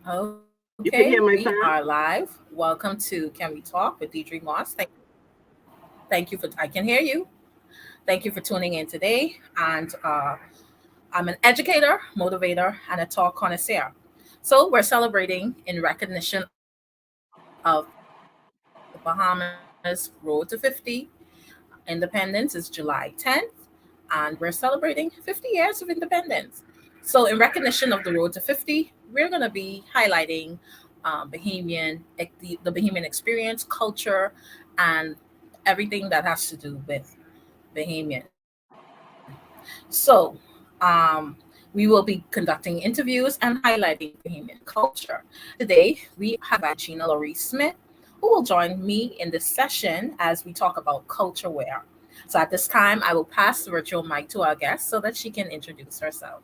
You can Okay, hear my we fan? are live. Welcome to Can We Talk with Deidre Moss. Thank you for, I can hear you. Thank you for tuning in today. And I'm an educator, motivator, and a talk connoisseur. So we're celebrating in recognition of the Bahamas Road to 50. Independence is July 10th, and we're celebrating 50 years of independence. So, in recognition of the Road to 50, we're going to be highlighting the Bahamian experience, culture, and everything that has to do with Bahamian. So, we will be conducting interviews and highlighting Bahamian culture. Today, we have invited Gina Laurie Smith, who will join me in this session as we talk about cultureware. So, at this time, I will pass the virtual mic to our guest so that she can introduce herself.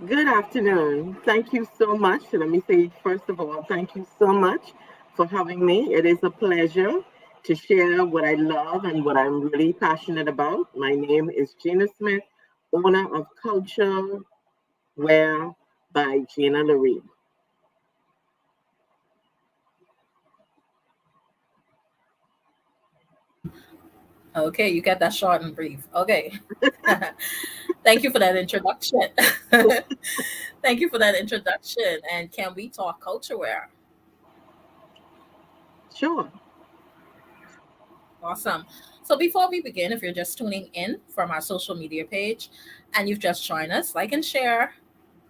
Good afternoon. Thank you so much. Let me say, first of all, thank you so much for having me. It is a pleasure to share what I love and what I'm really passionate about. My name is Gina Smith, owner of Culture Wear by Gina Laurie. Okay, you got that short and brief. Okay. Thank you for that introduction. Thank you for that introduction. And can we talk cultureware? Sure. Awesome. So before we begin, if you're just tuning in from our social media page and you've just joined us, like and share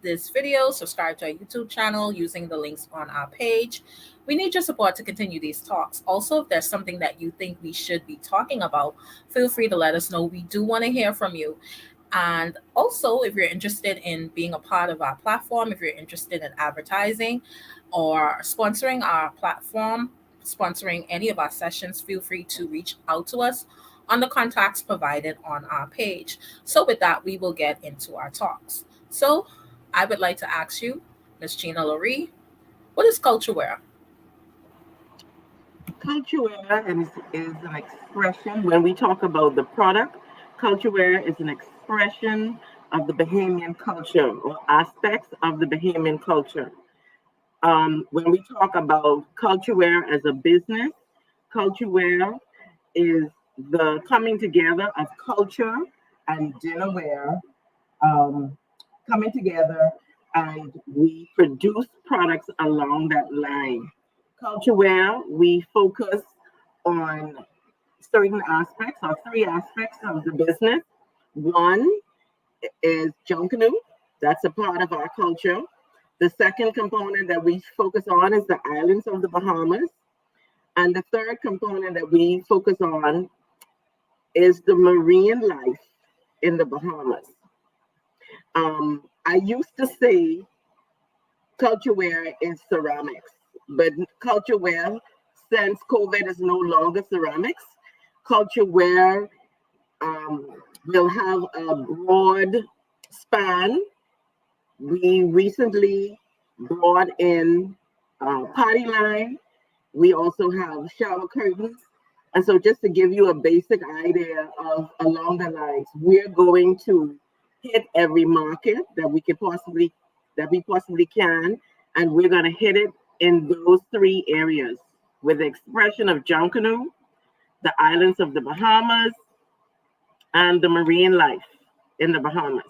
this video, subscribe to our YouTube channel using the links on our page. We need your support to continue these talks. Also, if there's something that you think we should be talking about, feel free to let us know. We do want to hear from you. And also, if you're interested in being a part of our platform, if you're interested in advertising or sponsoring our platform, sponsoring any of our sessions, feel free to reach out to us on the contacts provided on our page. So, with that, we will get into our talks. So, I would like to ask you, Ms. Gina Laurie, what is culture wear? Culture wear is an expression, when we talk about the product, culture wear is an expression of the Bahamian culture or aspects of the Bahamian culture. When we talk about culture wear as a business, culture wear is the coming together of culture and dinnerware um, coming together, and we produce products along that line. Culture wear, we focus on certain aspects or three aspects of the business. One is Junkanoo, that's a part of our culture. The second component that we focus on is the islands of the Bahamas. And the third component that we focus on is the marine life in the Bahamas. I used to say culture wear is ceramics, but culture wear, since COVID is no longer ceramics, culture wear um, will have a broad span. We recently brought in party line. We also have shower curtains. And so just to give you a basic idea of along the lines, we're going to hit every market that we possibly can, and we're going to hit it in those three areas with the expression of Junkanoo, the islands of the Bahamas, and the marine life in the Bahamas.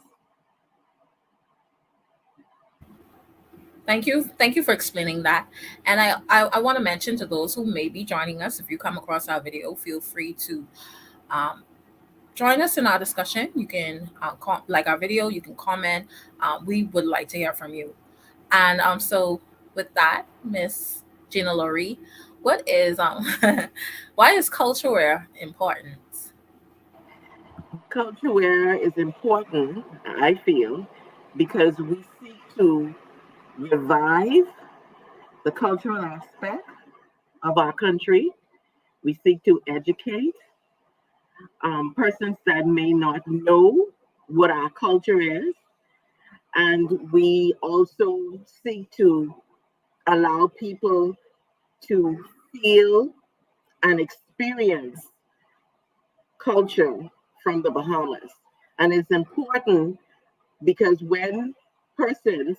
Thank you for explaining that. And I want to mention to those who may be joining us, if you come across our video, feel free to um, join us in our discussion. You can like our video, you can comment. We would like to hear from you. And so with that, Miss Gina Laurie, what is why is culture important? Culture wear is important, I feel, because we seek to revive the cultural aspect of our country. We seek to educate persons that may not know what our culture is. And we also seek to allow people to feel and experience culture from the Bahamas. And it's important because when persons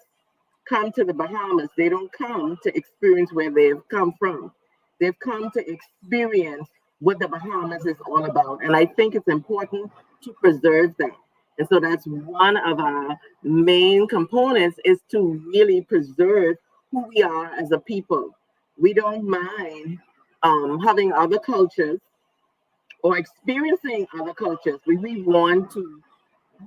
come to the Bahamas, they don't come to experience where they've come from. They've come to experience what the Bahamas is all about. And I think it's important to preserve that. And so that's one of our main components is to really preserve who we are as a people. We don't mind having other cultures or experiencing other cultures. We want to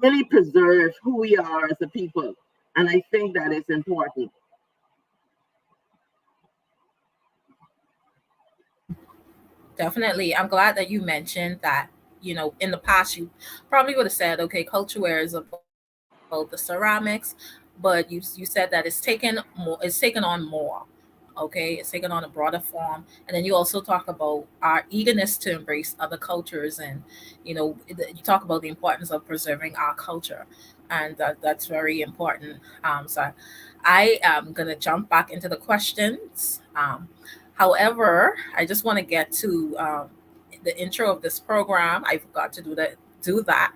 really preserve who we are as a people. And I think that is important. Definitely. I'm glad that you mentioned that, in the past you probably would have said, okay, cultureware is about the ceramics, but you said that it's taken on more. Okay, it's taken on a broader form. And then you also talk about our eagerness to embrace other cultures, and you talk about the importance of preserving our culture, and that's very important. So I am going to jump back into the questions. However, I just want to get to the intro of this program. I forgot to do that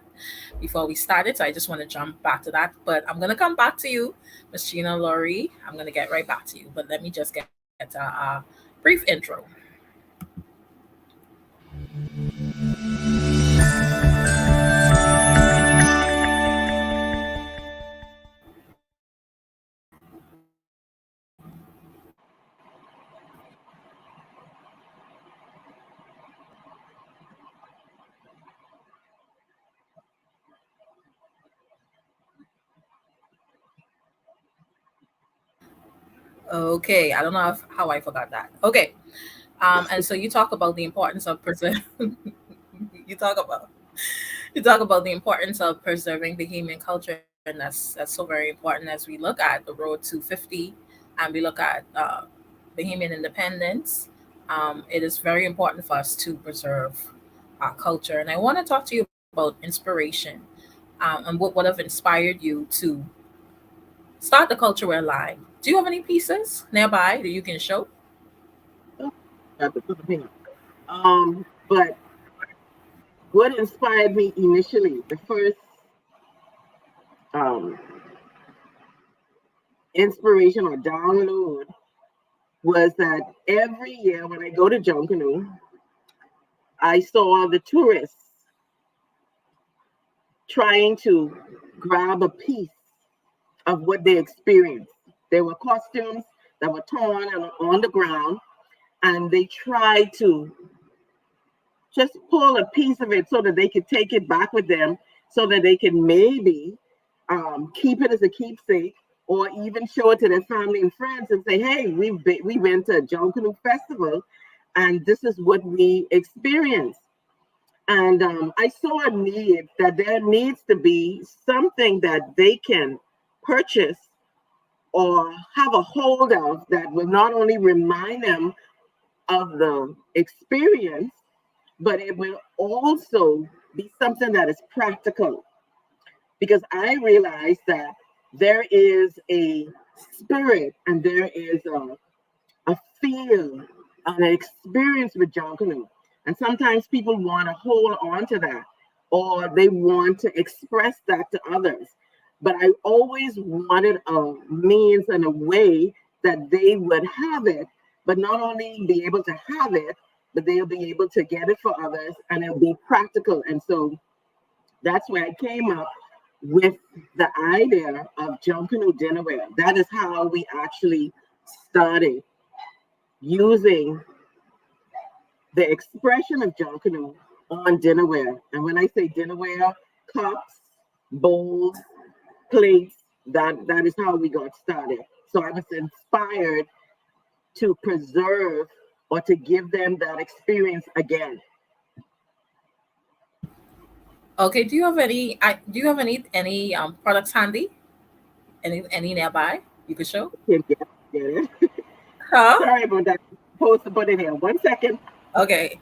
before we started, so I just want to jump back to that. But I'm gonna come back to you, Miss Gina Laurie. I'm gonna get right back to you. But let me just get a brief intro. Okay, I don't know how I forgot that. Okay, and so you talk about the importance of you talk about you talk about the importance of preserving Bahamian culture, and that's so very important as we look at the road to 50, and we look at Bahamian independence. It is very important for us to preserve our culture, and I want to talk to you about inspiration, and what would have inspired you to start the Cultureware line. Do you have any pieces nearby that you can show? At the Philippines. But what inspired me initially, the first um, inspiration or download was that every year when I go to Junkanoo, I saw the tourists trying to grab a piece of what they experienced. There were costumes that were torn and on the ground, and they tried to just pull a piece of it so that they could take it back with them, so that they could maybe keep it as a keepsake, or even show it to their family and friends and say, "Hey, we went to a Junkanoo festival, and this is what we experienced." And I saw a need that there needs to be something that they can purchase or have a hold of that will not only remind them of the experience, but it will also be something that is practical. Because I realize that there is a spirit and there is a feel and an experience with John Canoe. And sometimes people want to hold on to that or they want to express that to others. But I always wanted a means and a way that they would have it, but not only be able to have it, but they'll be able to get it for others and it'll be practical. And so that's where I came up with the idea of Junk Canoe Dinnerware. That is how we actually started using the expression of Junk Canoe on dinnerware. And when I say dinnerware, cups, bowls, plates, that is how we got started. So I was inspired to preserve or to give them that experience again. Okay. Do you have any products handy? Any nearby you could show? Can't get it. Huh? Sorry about that. Supposed to put it here. 1 second. Okay.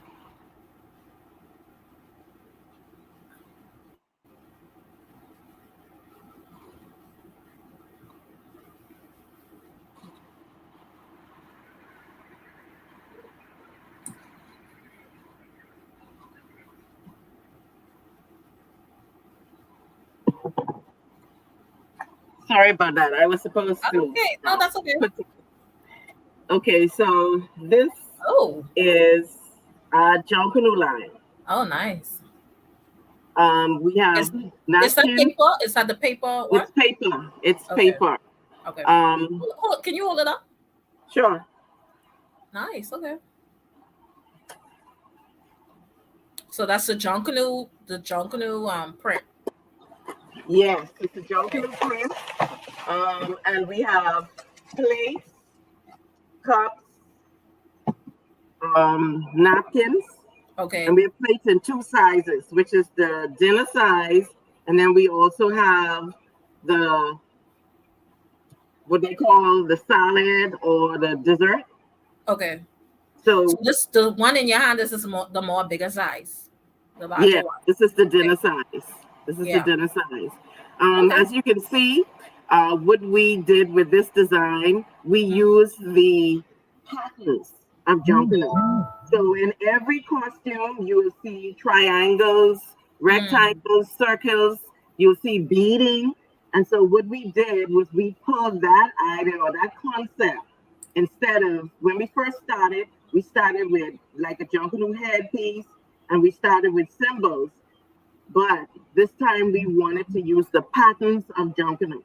Sorry about that. I was supposed That's to okay. No, that's okay. put. Okay, so this Oh, is John Canoe line. oh, nice. We have Is is that napkins. paper? Is that the paper one? It's paper. It's Okay. paper. Okay. Um, Can you hold it up? sure. Nice. Okay. So that's the John Canoe print. Yes, it's a John Okay. Canoe print. And we have plates, cups, napkins, and Okay. we have plates in two sizes, which is the dinner size, and then we also have the what they call the salad or the dessert. Okay. So So this the one in your hand. This is the more bigger size, the larger yeah, one. this is the Okay. dinner size. This is the Yeah. dinner size. Okay. As you can see, what we did with this design, we Mm. use the patterns of Junkanoo. So in every costume, you will see triangles, Mm. rectangles, circles. You'll see beading. And so what we did was we pulled that idea or that concept instead of when we first started, we started with like a Junkanoo headpiece and we started with symbols. But this time we wanted to use the patterns of Junkanoo.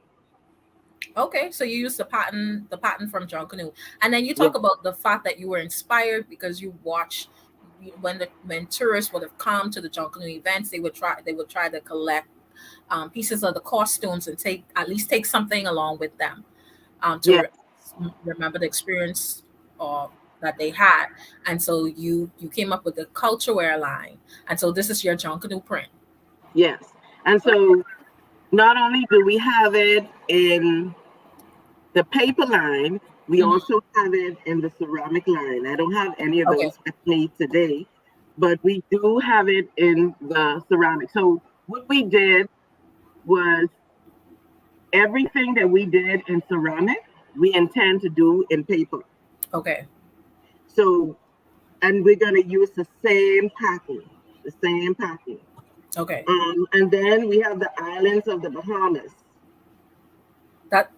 Okay, so you use the pattern from John Canoe, and then you Yeah, talk about the fact that you were inspired because you watch when tourists would have come to the John Canoe events, they would try to collect pieces of the costumes and take at least take something along with them to yeah, remember the experience uh, that they had, and so you came up with the Cultureware line, and so this is your John Canoe print. yes. And so not only do we have it in the paper line, we Mhm. also have it in the ceramic line. I don't have any of Okay, those with me today, but we do have it in the ceramic. So what we did was everything that we did in ceramic, we intend to do in paper. okay, So, and we're going to use the same packing, the same packing. okay. And then we have the islands of the Bahamas.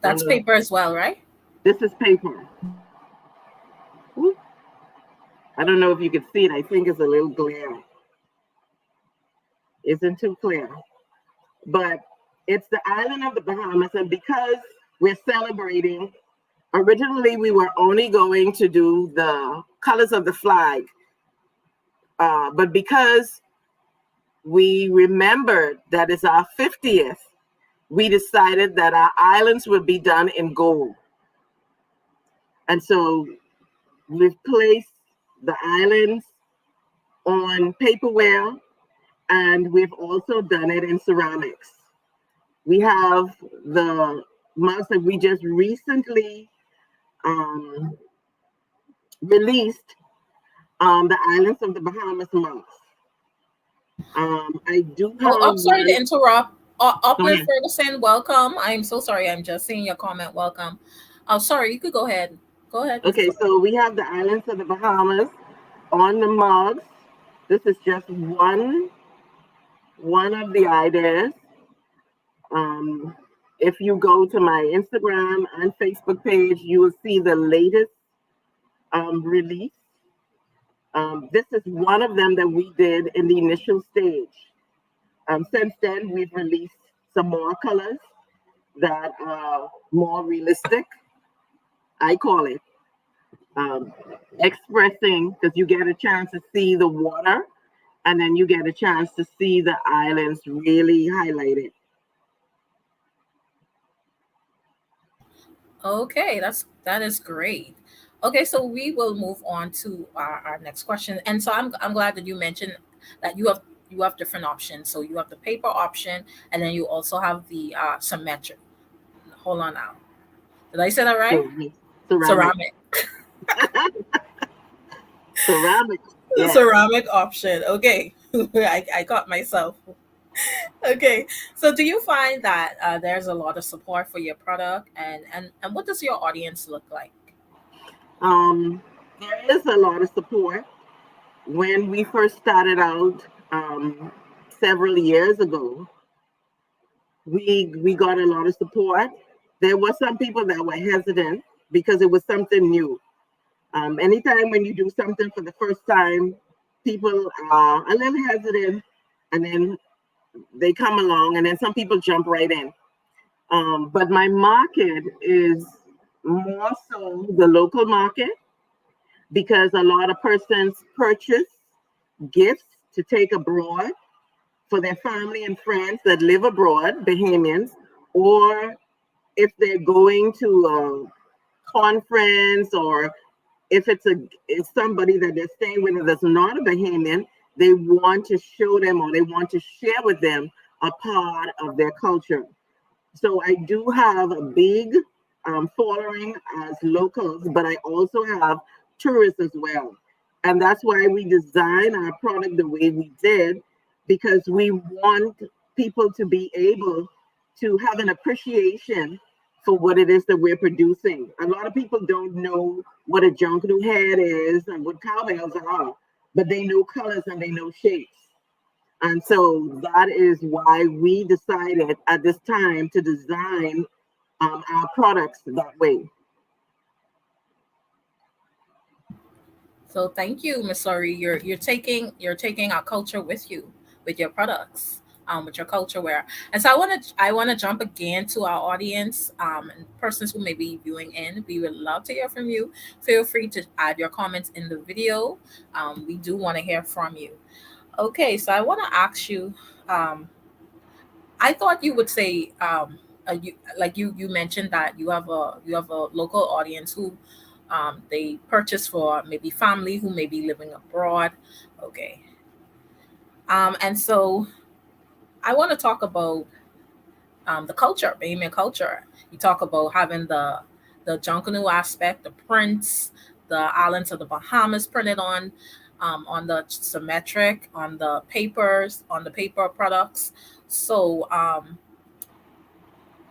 That's Uh, paper as well, right? this is paper. Ooh, I don't know if you can see it. I think it's a little glare. Isn't too clear. But it's the island of the Bahamas. And because we're celebrating, originally we were only going to do the colors of the flag. But because we remembered that it's our 50th, we decided that our islands would be done in gold. And so we've placed the islands on paperware and we've also done it in ceramics. We have the mugs that we just recently um, released, the islands of the Bahamas mugs. I do Oh, have I'm sorry to one. interrupt. Oh, Uplift yeah. Ferguson, welcome. I'm so sorry. I'm just seeing your comment. Welcome. Oh, sorry. You could go ahead. Go ahead, Okay, Mrs. so we have the islands of the Bahamas on the mugs. This is just one of the ideas. Um, if you go to my Instagram and Facebook page, you will see the latest release. This is one of them that we did in the initial stage. Since then, we've released some more colors that are more realistic. I call it um, expressing because you get a chance to see the water and then you get a chance to see the islands really highlighted. Okay, that is great. Okay, so we will move on to our next question. And so I'm glad that you mentioned that you have different options. So you have the paper option, and then you also have the symmetric. Hold on now. Did I say that right? Ceramic. Ceramic. Ceramic. Ceramic. Yes. Ceramic option. Okay. I caught myself. Okay. So do you find that there's a lot of support for your product, and what does your audience look like? Um, there is a lot of support. When we first started out several years ago, we got a lot of support. There were some people that were hesitant because it was something new. Anytime when you do something for the first time, people are a little hesitant, and then they come along, and then some people jump right in. But my market is more so the local market because a lot of persons purchase gifts to take abroad for their family and friends that live abroad, Bahamians, or if they're going to a conference, or if somebody that they're staying with that's not a Bahamian, they want to show them or they want to share with them a part of their culture. So I do have a big following as locals, but I also have tourists as well. And that's why we design our product the way we did, because we want people to be able to have an appreciation for what it is that we're producing. A lot of people don't know what a junkanoo head is and what cowbells are, but they know colors and they know shapes. And so that is why we decided at this time to design our products that way. So thank you, Miss Lori. You're taking our culture with you with your products, with your culture wear. And so I wanna jump again to our audience, and persons who may be viewing in. We would love to hear from you. Feel free to add your comments in the video. We do want to hear from you. Okay, so I want to ask you. Um, I thought you would say, you mentioned that you have a local audience who they purchase for maybe family who may be living abroad. Okay, and so I want to talk about the culture, Bahamian culture. You talk about having the Junkanoo aspect, the prints, the islands of the Bahamas printed on the symmetric, on the papers, on the paper products. So,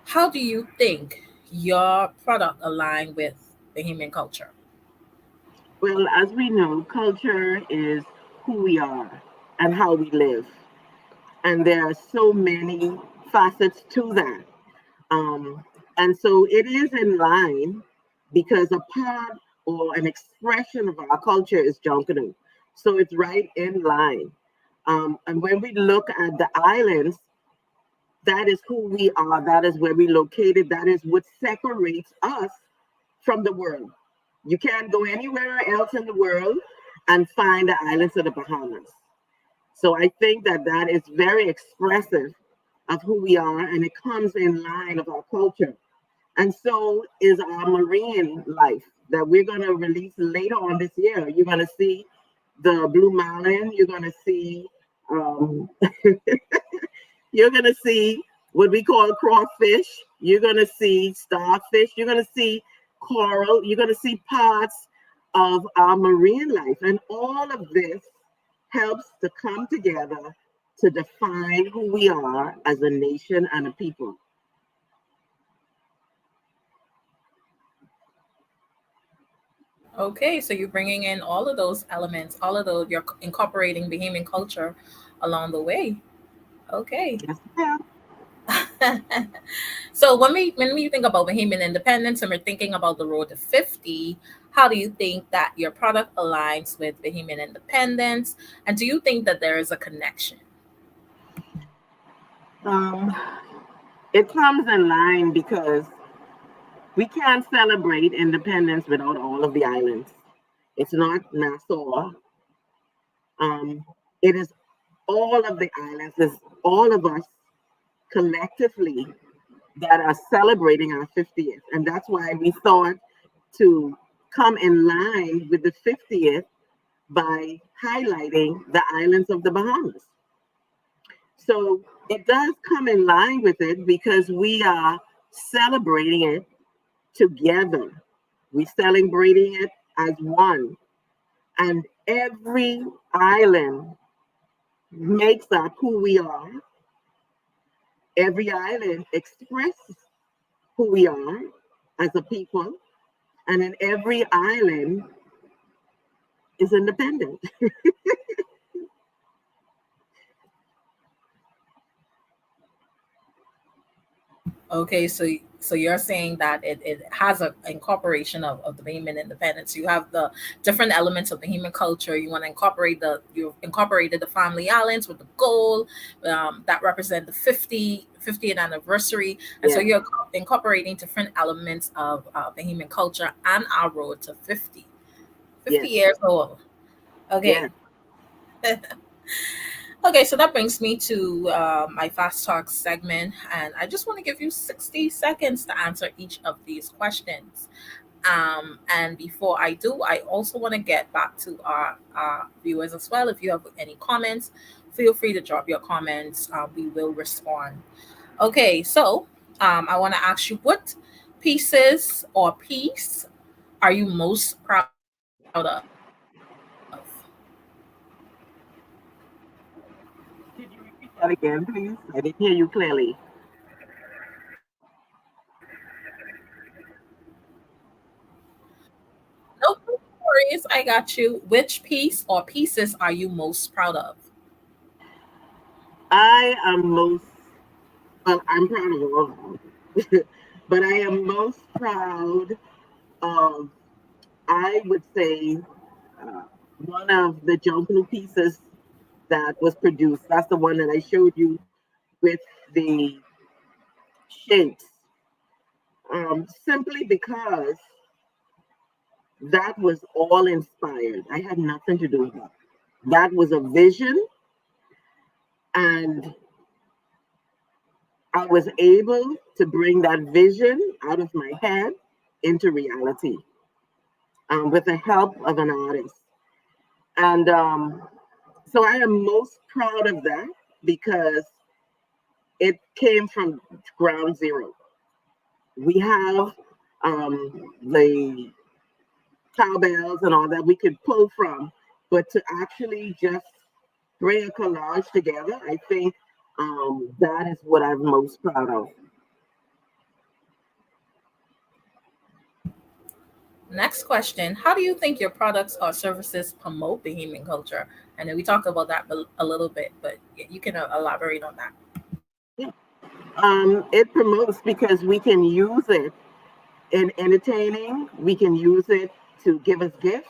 how do you think your product align with Bahamian culture? Well, as we know, culture is who we are and how we live. And there are so many facets to that. Um, and so it is in line because a part or an expression of our culture is Junkanoo. So it's right in line. And when we look at the islands, that is who we are. That is where we located. That is what separates us from the world. You can't go anywhere else in the world and find the islands of the Bahamas. So I think that that is very expressive of who we are, and it comes in line of our culture. And so is our marine life that we're going to release later on this year. You're going to see the blue marlin. You're going to see um, you're going to see what we call crawfish. You're going to see starfish. You're going to see coral. You're going to see parts of our marine life. And all of this helps to come together to define who we are as a nation and a people. Okay, so you're bringing in all of those elements, all of those, you're incorporating Bahamian culture along the way. Okay. Yes, ma'am. So when we think about Bahamian independence and we're thinking about the road to 50, how do you think that your product aligns with Bahamian independence? And do you think that there is a connection? Um, it comes in line because we can't celebrate independence without all of the islands. It's not Nassau. Um, it is all of the islands. It's all of us collectively that are celebrating our 50th. And that's why we thought to come in line with the 50th by highlighting the islands of the Bahamas. So it does come in line with it because we are celebrating it together. We're celebrating it as one. And every island makes up who we are. Every island expresses who we are as a people. And then every island is independent. Okay, so So you're saying that it has a incorporation of the Bahamian independence. You have the different elements of Bahamian culture. You want to incorporate you incorporated the family islands with the goal that represent the 50th anniversary. And so Yes, you're incorporating different elements of Bahamian culture and our road to 50 yes, years old. Okay. yes. Okay, so that brings me to my fast talk segment, and I just want to give you 60 seconds to answer each of these questions. And before I do, I also want to get back to our viewers as well. If you have any comments, feel free to drop your comments. We will respond. Okay, so I want to ask you, what pieces or piece are you most proud of? Could you repeat that again, please? I didn't hear you clearly. No worries, I got you. Which piece or pieces are you most proud of? I am most, well, I'm proud of all of them, but I am most proud of, I would say, uh, one of the Jonklu pieces that was produced. That's the one that I showed you with the shapes. Simply because that was all inspired. I had nothing to do with that. That was a vision, and I was able to bring that vision out of my head into reality with the help of an artist. And so I am most proud of that because it came from ground zero. We have the cowbells and all that we could pull from, but to actually just bring a collage together, I think that is what I'm most proud of. Next question: how do you think your products or services promote Bahamian culture? I know we talked about that a little bit, but you can elaborate on that. Yeah. It promotes because we can use it in entertaining, we can use it to give us gifts.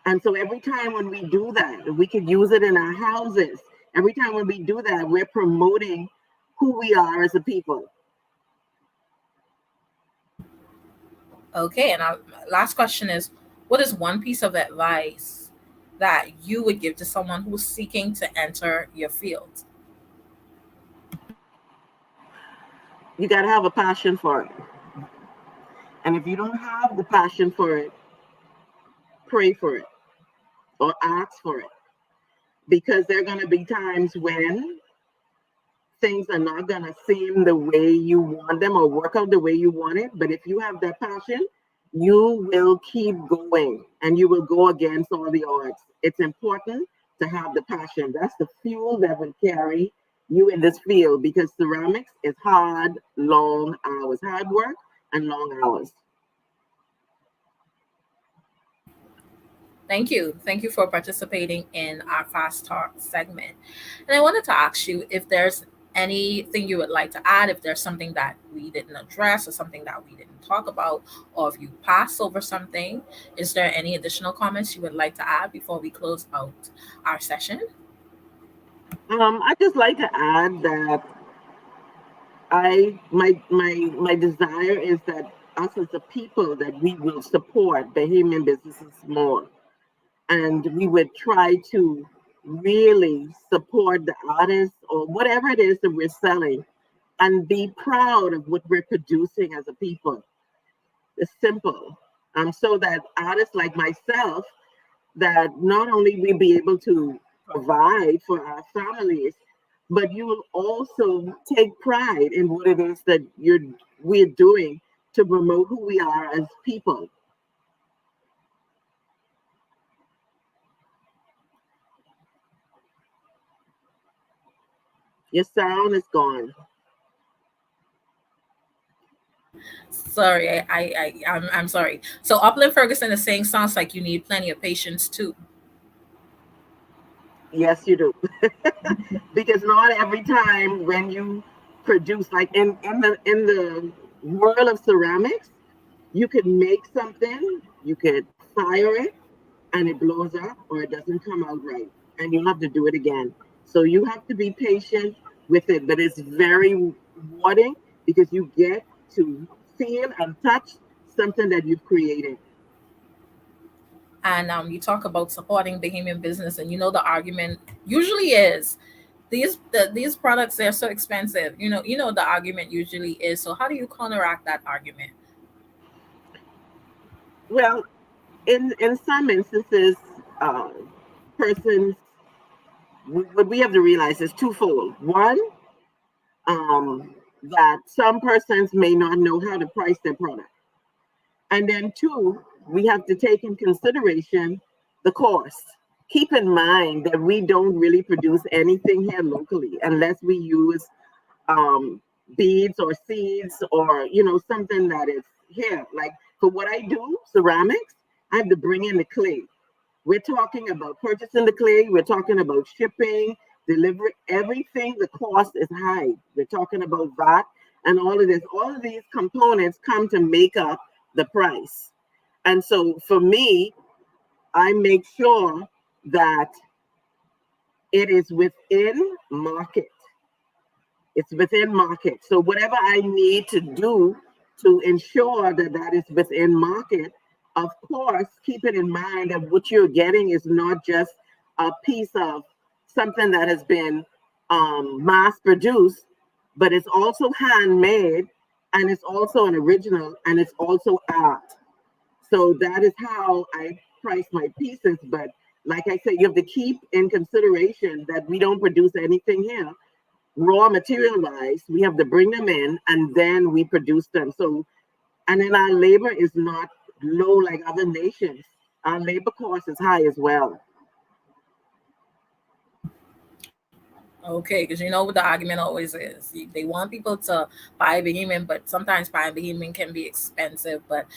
And so every time when we do that, we could use it in our houses. Every time when we do that, we're promoting who we are as a people. Okay, and our last question is: what is one piece of advice that you would give to someone who's seeking to enter your field? You got to have a passion for it. And if you don't have the passion for it, pray for it or ask for it. Because there are going to be times when things are not going to seem the way you want them or work out the way you want it. But if you have that passion, you will keep going and you will go against all the odds. It's important to have the passion. That's the fuel that will carry you in this field because ceramics is hard, long hours, hard work and long hours. Thank you. Thank you for participating in our Fast Talk segment. And I wanted to ask you if there's anything you would like to add, if there's something that we didn't address or something that we didn't talk about, or if you pass over something. Is there any additional comments you would like to add before we close out our session? I just like to add that my desire is that us as a people that we will support Bahamian businesses more, and we would try to really support the artists or whatever it is that we're selling, and be proud of what we're producing as a people. It's simple, so that artists like myself that not only we be able to provide for our families, but you will also take pride in what it is that we're doing to promote who we are as people. Your sound is gone. Sorry, I'm sorry. So Upland Ferguson is saying sounds like you need plenty of patience too. Yes, you do. Because not every time when you produce, like in the world of ceramics, you could make something, you could fire it, and it blows up or it doesn't come out right. And you have to do it again. So you have to be patient with it, but it's very rewarding because you get to feel and touch something that you've created. And you talk about supporting Bahamian business, and the argument usually is these products, they're so expensive. The argument usually is. So how do you counteract that argument? Well, in some instances, uh, persons, what we have to realize is twofold. One, that some persons may not know how to price their product. And then two, we have to take in consideration the cost. Keep in mind that we don't really produce anything here locally unless we use um, beads or seeds or something that is here. Like for what I do, ceramics, I have to bring in the clay. We're talking about purchasing the clay. We're talking about shipping, delivery, everything. The cost is high. We're talking about VAT and all of this. All of these components come to make up the price. And so for me, I make sure that it is within market. It's within market. So whatever I need to do to ensure that that is within market, of course, keep it in mind that what you're getting is not just a piece of something that has been mass produced, but it's also handmade and it's also an original and it's also art. So that is how I price my pieces. But like I said, you have to keep in consideration that we don't produce anything here raw material wise. We have to bring them in and then we produce them. So, and then our labor is not low like other nations. Our labor cost is high as well. Okay, because you know what the argument always is. They want people to buy Bahamian, but sometimes buying Bahamian can be expensive. But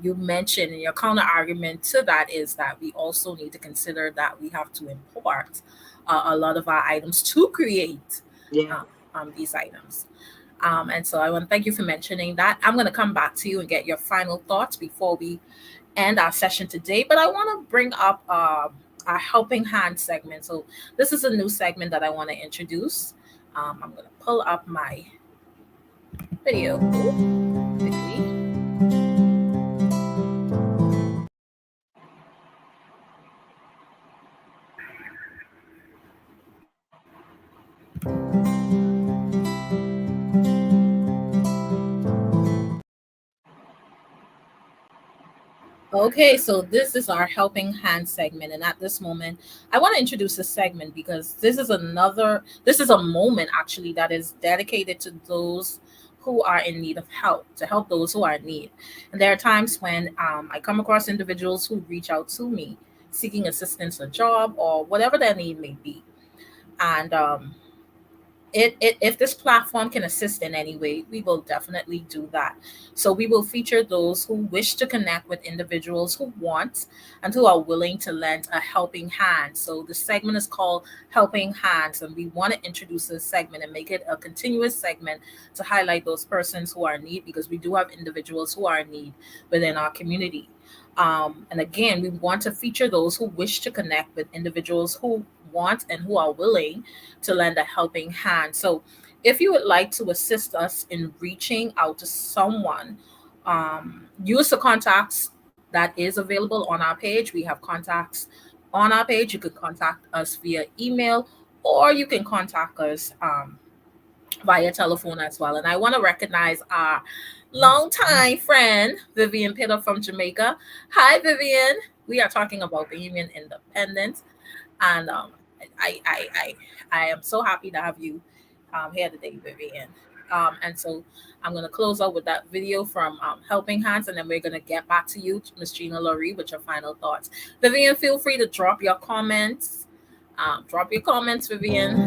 you mentioned in your counter argument to that is that we also need to consider that we have to import a lot of our items to create Yeah. um, these items. And so I want to thank you for mentioning that. I'm going to come back to you and get your final thoughts before we end our session today. But I want to bring up our helping hand segment. So this is a new segment that I want to introduce. I'm going to pull up my video quickly. Okay, so this is our helping hand segment, and at this moment, I want to introduce this segment because this is a moment actually that is dedicated to those who are in need of help, to help those who are in need. And there are times when I come across individuals who reach out to me seeking assistance, a job, or whatever their need may be. And if this platform can assist in any way, we will definitely do that. So we will feature those who wish to connect with individuals who want and who are willing to lend a helping hand. So the segment is called Helping Hands, and we want to introduce this segment and make it a continuous segment to highlight those persons who are in need, because we do have individuals who are in need within our community. And again, we want to feature those who wish to connect with individuals who want and who are willing to lend a helping hand. So, if you would like to assist us in reaching out to someone, use the contacts that is available on our page. We have contacts on our page. You could contact us via email, or you can contact us via telephone as well. And I want to recognize our longtime friend, Vivian Pitter from Jamaica. Hi, Vivian. We are talking about Bahamian independence, and I, I, I am so happy to have you here today, Vivian. And so I'm going to close out with that video from Helping Hands, and then we're going to get back to you, Miss Gina Laurie, with your final thoughts. Vivian, feel free to drop your comments. Drop your comments, Vivian.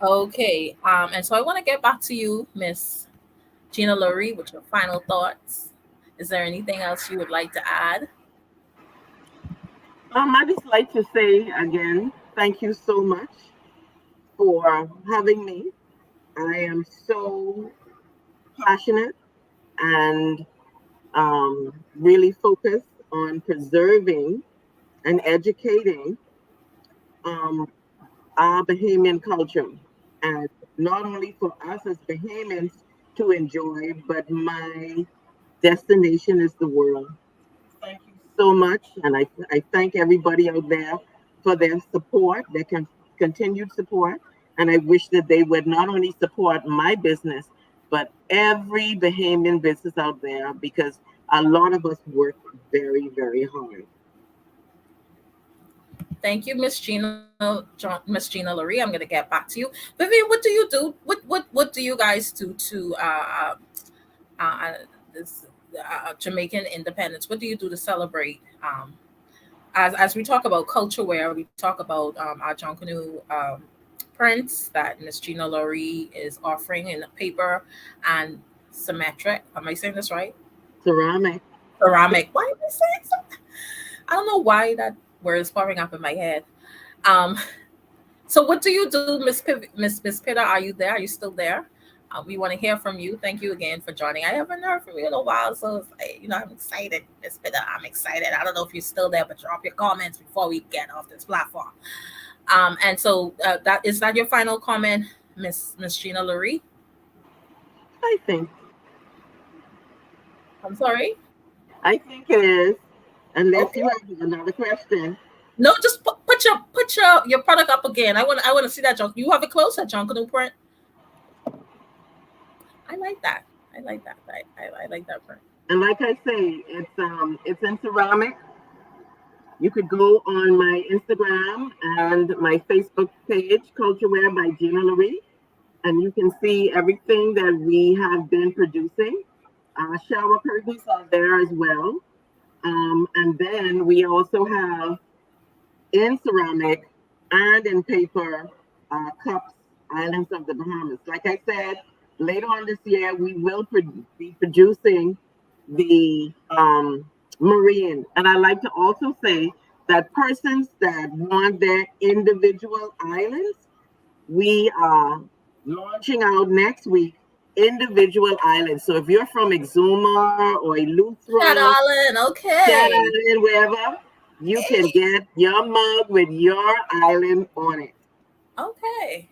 Okay. And so I want to get back to you, Miss Gina Laurie, with your final thoughts. Is there anything else you would like to add? I just like to say again, thank you so much for having me. I am so passionate and really focused on preserving and educating um, our Bahamian culture. And not only for us as Bahamians to enjoy, but my destination is the world. Thank you so much. And I thank everybody out there for their support, their continued support. And I wish that they would not only support my business, but every Bahamian business out there because a lot of us work very, very hard. Thank you, Miss Gina Laurie. I'm gonna get back to you. Vivian, what do you do? What do you guys do to this Jamaican independence? What do you do to celebrate? As we talk about culture, where we talk about our John Canoe prints that Miss Gina Laurie is offering in paper and symmetric. Am I saying this right? Ceramic. Ceramic. Why am I saying so? I don't know why that word is popping up in my head. Um, so what do you do, Miss Pitta? Are you there? Are you still there? We want to hear from you. Thank you again for joining. I haven't heard from you in a while, so I'm excited, Miss Pitta. I'm excited. I don't know if you're still there, but drop your comments before we get off this platform. And so that your final comment, Miss Gina Laurie? I think. I'm sorry. I think it is. Unless Okay. you have another question. No, just put your product up again. I want to see that, John. You have it close, that John Canoe print. I like that. I like that. I like that print. And like I say, it's in ceramic. You could go on my Instagram and my Facebook page, Cultureware by Gina Marie, and you can see everything that we have been producing. Shower curtains are there as well. And then we also have in ceramic and in paper cups, islands of the Bahamas. Like I said, later on this year, we will be producing the marine. And I like to also say that persons that want their individual islands, we are launching out next week individual islands. So if you're from Exuma or Cat Eleuthera, Island. Cat Okay. Island, wherever, you can get your mug with your island on it. Okay.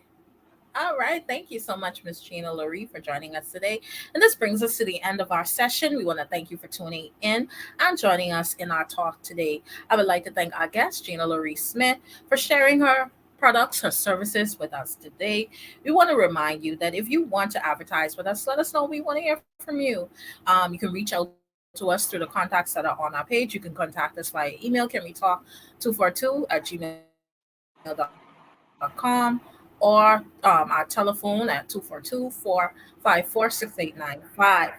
All right. Thank you so much, Miss Gina Laurie, for joining us today. And this brings us to the end of our session. We want to thank you for tuning in and joining us in our talk today. I would like to thank our guest, Gina Laurie Smith, for sharing her products, her services with us today. We want to remind you that if you want to advertise with us, let us know. We want to hear from you. You can reach out to us through the contacts that are on our page. You can contact us via email, can we talk 242@gmail.com, or our telephone at 242-454-6895.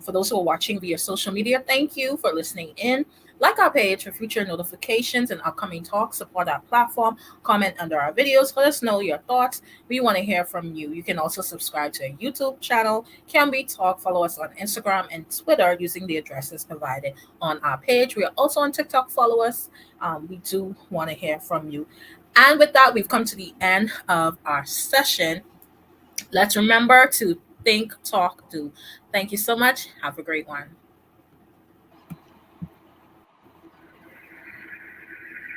For those who are watching via social media, thank you for listening in. Like our page for future notifications and upcoming talks. Support our platform. Comment under our videos. Let us know your thoughts. We want to hear from you. You can also subscribe to our YouTube channel, Can We Talk. Follow us on Instagram and Twitter using the addresses provided on our page. We are also on TikTok. Follow us. We do want to hear from you. And with that, we've come to the end of our session. Let's remember to think, talk, do. Thank you so much. Have a great one.